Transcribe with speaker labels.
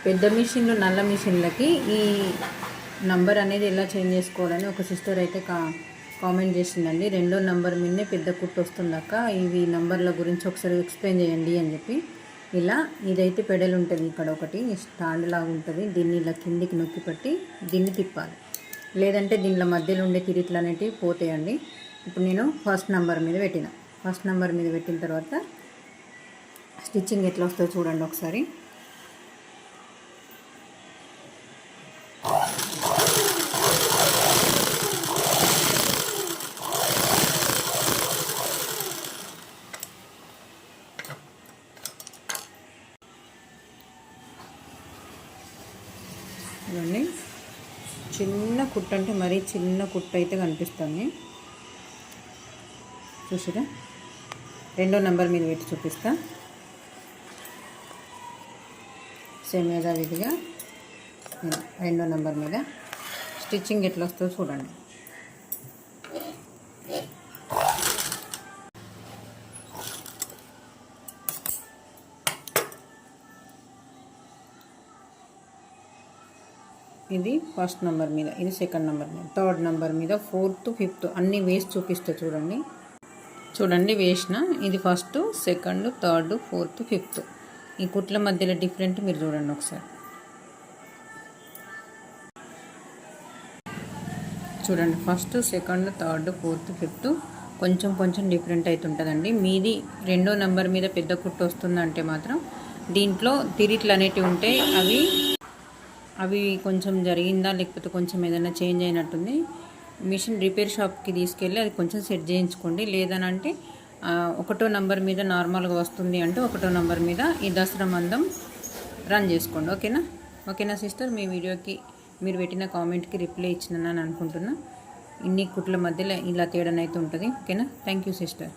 Speaker 1: పెద్ద మిషన్లు నల్ల మిషన్లకి ఈ నంబర్ అనేది ఎలా చేంజ్ చేసుకోవాలని ఒక సిస్టర్ అయితే కామెంట్ చేసిందండి. రెండో నంబర్ మీదనే పెద్ద కుట్టు వస్తుందాక ఇవి నంబర్ల గురించి ఒకసారి ఎక్స్ప్లెయిన్ చేయండి అని చెప్పి. ఇలా ఇదైతే పెడల్ ఉంటుంది, ఇక్కడ ఒకటి స్టాండ్ లాగా ఉంటుంది. దీన్ని ఇలా కిందికి నొక్కి పట్టి దీన్ని తిప్పాలి, లేదంటే దీనిలో మధ్యలో ఉండే తిరిట్లు అనేటివి పోతాయండి. ఇప్పుడు నేను ఫస్ట్ నంబర్ మీద పెట్టిన. ఫస్ట్ నంబర్ మీద పెట్టిన తర్వాత స్టిచ్చింగ్ ఎట్లా వస్తుందో చూడండి ఒకసారి. ఇవన్నీ చిన్న కుట్టు, అంటే మరీ చిన్న కుట్టు అయితే కనిపిస్తుంది. చూసిరా, రెండో నెంబర్ మీద పెట్టి చూపిస్తా. సేమ్ యథావిధిగా రెండో నెంబర్ మీద స్టిచ్చింగ్ ఎట్లా వస్తుందో చూడండి. ఇది ఫస్ట్ నెంబర్ మీద, ఇది సెకండ్ నెంబర్ మీద, థర్డ్ నెంబర్ మీద, ఫోర్త్, ఫిఫ్త్ అన్నీ వేసి చూపిస్తే చూడండి. చూడండి వేసిన, ఇది first, second, third, fourth, fifth. ఈ కుట్ల మధ్యలో డిఫరెంట్ మీరు చూడండి ఒకసారి. చూడండి, first, second, third, fourth, fifth కొంచెం కొంచెం డిఫరెంట్ అవుతుంటుందండి. మీది రెండో నెంబర్ మీద పెద్ద కుట్టు వస్తుందంటే మాత్రం దీంట్లో తిరిట్లు అనేటివి ఉంటాయి. అవి కొంచెం జరిగిందా, లేకపోతే కొంచెం ఏదైనా చేంజ్ అయినట్టుంది. మిషన్ రిపేర్ షాప్కి తీసుకెళ్ళి అది కొంచెం సెట్ చేయించుకోండి. లేదనంటే ఒకటో నెంబర్ మీద నార్మల్గా వస్తుంది అంటే ఒకటో నెంబర్ మీద ఈ దసరా మందం రన్ చేసుకోండి. ఓకేనా సిస్టర్? మీ వీడియోకి మీరు పెట్టిన కామెంట్కి రిప్లై ఇచ్చినానని అనుకుంటున్నా. ఇన్ని కుట్ల మధ్యలో ఇలా తేడానైతే ఉంటుంది. ఓకేనా? Thank you sister.